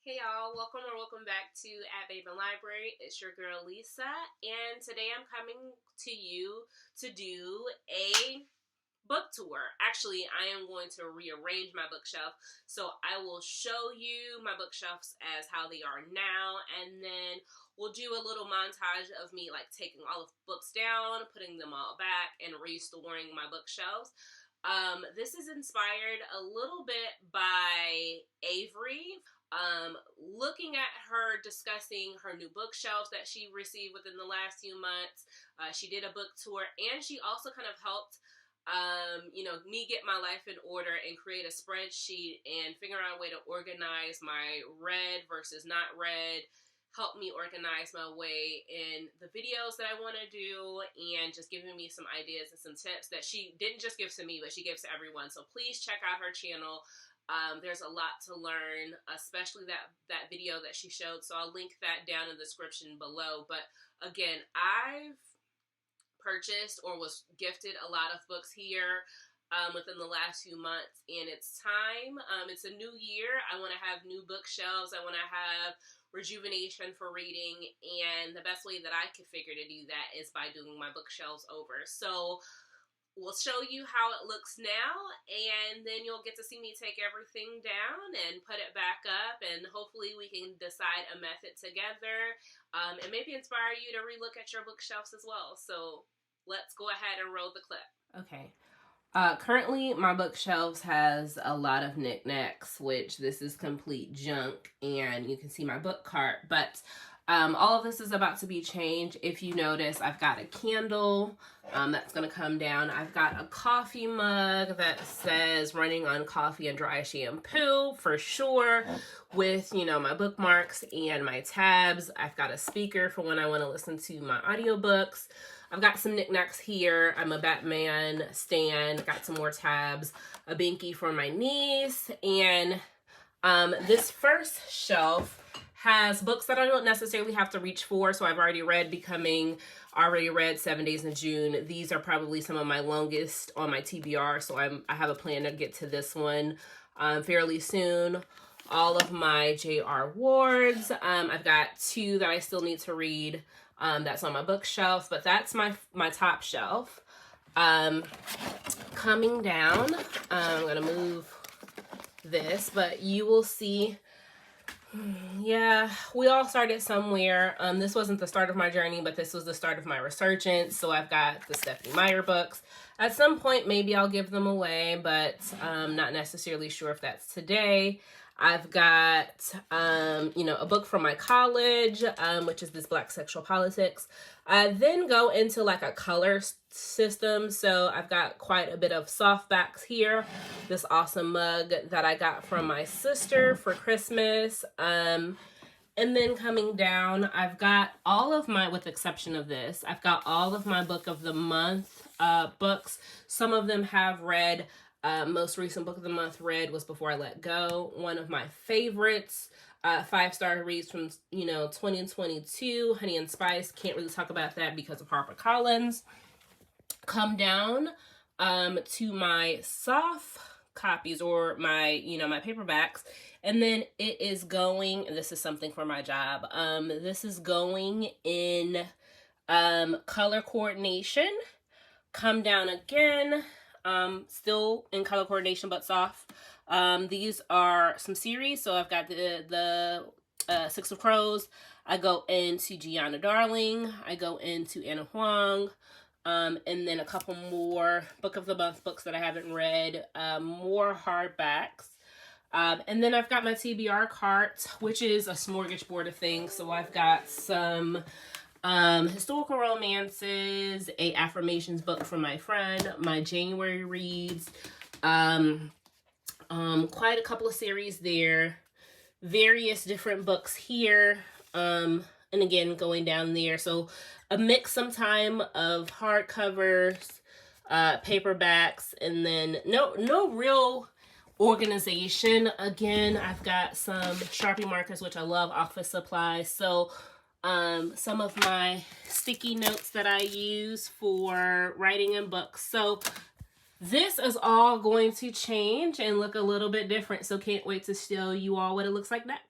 Hey y'all, welcome back to At Baben Library. It's your girl Lisa, and today I'm coming to you to do a book tour. Actually, I am going to rearrange my bookshelf, so I will show you my bookshelves as how they are now, and then we'll do a little montage of me like taking all of the books down, putting them all back, and restoring my bookshelves. This is inspired a little bit by Avery. Looking at her discussing her new bookshelves that she received within the last few months. She did a book tour, and she also kind of helped me get my life in order and create a spreadsheet and figure out a way to organize my read versus not read, help me organize my way in the videos that I want to do, and just giving me some ideas and some tips that she didn't just give to me, but she gives to everyone. So please check out her channel. There's a lot to learn, especially that video that she showed. So I'll link that down in the description below. But again, I've purchased or was gifted a lot of books here within the last few months, and it's time. It's a new year. I want to have new bookshelves. I want to have rejuvenation for reading, and the best way that I could figure to do that is by doing my bookshelves over. So we'll show you how it looks now, and then you'll get to see me take everything down and put it back up, and hopefully we can decide a method together, and maybe inspire you to relook at your bookshelves as well. So let's go ahead and roll the clip. Okay. Currently, my bookshelves has a lot of knickknacks, which this is complete junk, and you can see my book cart, but all of this is about to be changed. If you notice, I've got a candle that's going to come down. I've got a coffee mug that says running on coffee and dry shampoo for sure, with, my bookmarks and my tabs. I've got a speaker for when I want to listen to my audiobooks. I've got some knickknacks here. I'm a Batman stand. Got some more tabs. A binky for my niece. And this first shelf has books that I don't necessarily have to reach for. So I've already read already read 7 Days in June. These are probably some of my longest on my TBR. So I have a plan to get to this one fairly soon. All of my J.R. Wards. I've got 2 that I still need to read. That's on my bookshelf, but that's my top shelf. Coming down, I'm going to move this, but you will see, yeah, we all started somewhere. This wasn't the start of my journey, but this was the start of my resurgence. So I've got the Stephanie Meyer books. At some point, maybe I'll give them away, but not necessarily sure if that's today. I've got, a book from my college, which is this Black Sexual Politics. I then go into like a color system. So I've got quite a bit of softbacks here. This awesome mug that I got from my sister for Christmas. And then coming down, I've got all of my, with the exception of this, I've got all of my book of the month books. Some of them have read. Most recent book of the month read was Before I Let Go. One of my favorites, 5-star reads from, 2022, Honey and Spice. Can't really talk about that because of HarperCollins. Come down to my soft copies or my, my paperbacks. And then it is going, and this is something for my job. This is going in color coordination. Come down again. Still in color coordination, but soft. These are some series. So I've got the 6 of Crows. I go into Gianna Darling. I go into Anna Huang. And then a couple more book of the month books that I haven't read. More hardbacks. And then I've got my TBR cart, which is a smorgasbord of things. So I've got some historical romances, a affirmations book from my friend, my January reads, quite a couple of series there, various different books here, and again, going down there. So a mix sometime of hardcovers, paperbacks, and then no real organization. Again, I've got some Sharpie markers, which I love, office supplies. So some of my sticky notes that I use for writing in books. So this is all going to change and look a little bit different. So can't wait to show you all what it looks like next.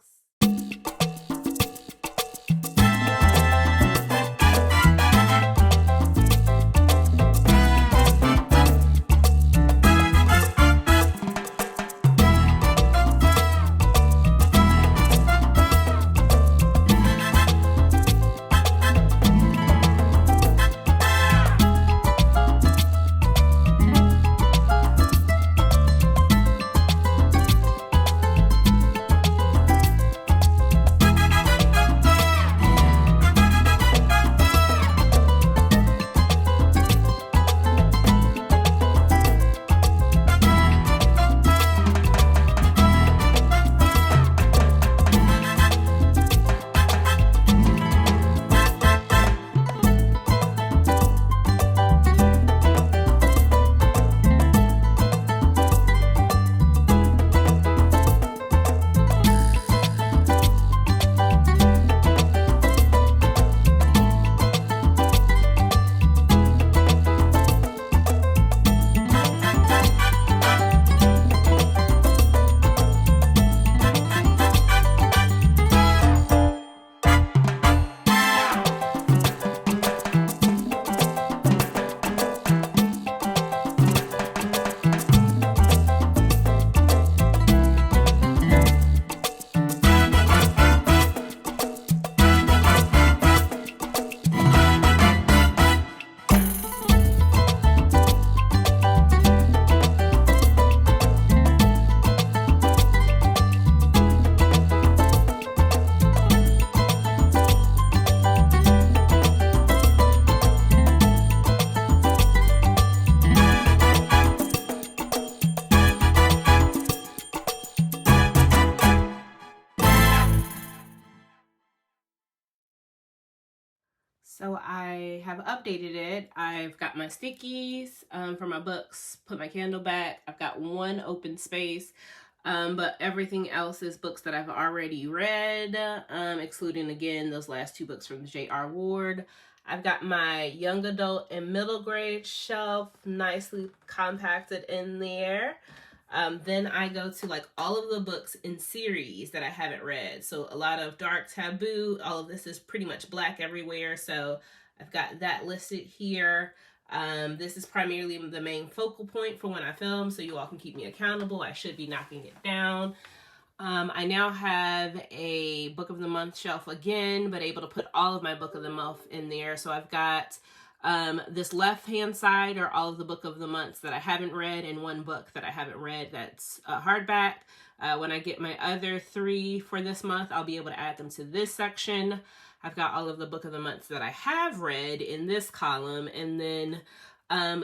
So I have updated it. I've got my stickies for my books, put my candle back. I've got one open space, but everything else is books that I've already read, excluding, again, those last two books from J.R. Ward. I've got my young adult and middle grade shelf nicely compacted in there. Then I go to like all of the books in series that I haven't read. So a lot of Dark Taboo. All of this is pretty much Black everywhere. So I've got that listed here. This is primarily the main focal point for when I film, so you all can keep me accountable. I should be knocking it down. I now have a book of the month shelf again, but able to put all of my book of the month in there. So I've got this left hand side are all of the book of the months that I haven't read, and one book that I haven't read that's hardback. When I get my other 3 for this month, I'll be able to add them to this section. I've got all of the book of the months that I have read in this column, and then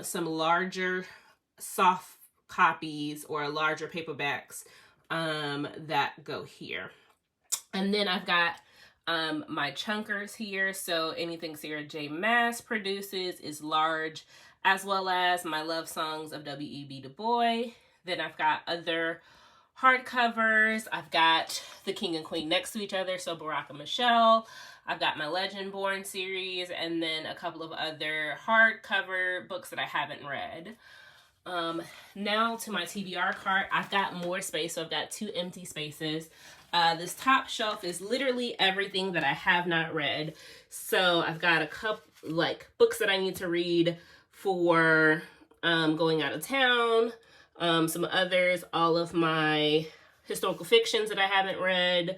some larger soft copies or larger paperbacks that go here. And then I've got my chunkers here. So anything Sarah J. Maas produces is large, as well as my love songs of W.E.B. Du Bois. Then I've got other hardcovers. I've got The King and Queen next to each other, so Barack and Michelle. I've got my Legend Born series, and then a couple of other hardcover books that I haven't read. Now to my TBR cart. I've got more space, so I've got 2 empty spaces. This top shelf is literally everything that I have not read. So I've got a couple like books that I need to read for going out of town. Some others, all of my historical fictions that I haven't read.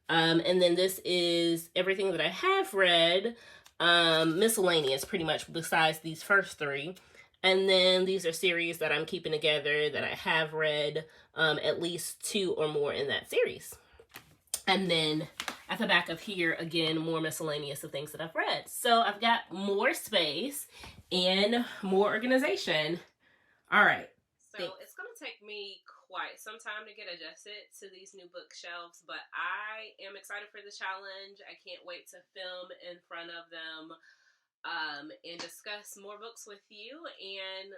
And then this is everything that I have read, miscellaneous pretty much besides these first 3. And then these are series that I'm keeping together that I have read, at least 2 or more in that series. And then at the back of here, again, more miscellaneous of things that I've read. So I've got more space and more organization. All right. So it's going to take me quite some time to get adjusted to these new bookshelves, but I am excited for the challenge. I can't wait to film in front of them and discuss more books with you, and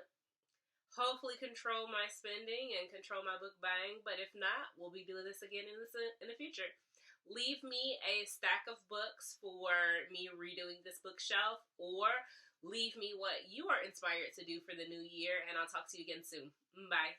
hopefully control my spending and control my book buying. But if not, we'll be doing this again in the future. Leave me a stack of books for me redoing this bookshelf, or leave me what you are inspired to do for the new year, and I'll talk to you again soon. Bye.